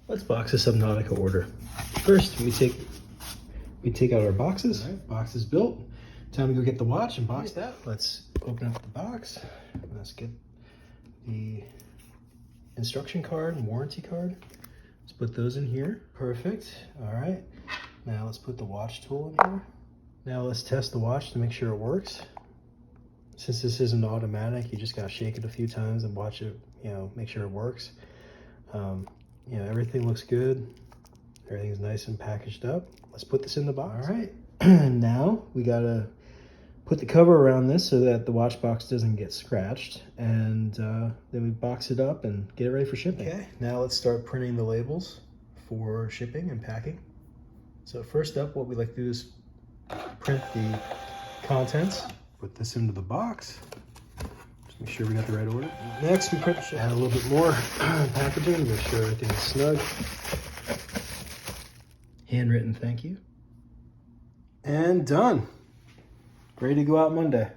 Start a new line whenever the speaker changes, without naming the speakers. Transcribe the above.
Let's box a Subnautica order. First, we take out our boxes. All right, box is built. Time to go get the watch and box that. Let's open up the box. Let's get the instruction card and warranty card. Let's put those in here. Perfect. All right. Now let's put the watch tool in here. Now let's test the watch to make sure it works. Since this isn't automatic, you just gotta shake it a few times and watch it, make sure it works. Everything looks good. Everything's nice and packaged up. Let's put this in the box. All right. Now we gotta put the cover around this so that the watch box doesn't get scratched. And then we box it up and get it ready for shipping. Okay, now let's start printing the labels for shipping and packing. So first up, what we like to do is print the contents. Put this into the box. Just make sure we got the right order. Next, we add a little bit more packaging, make sure everything is snug. Handwritten thank you. And done. Ready to go out Monday.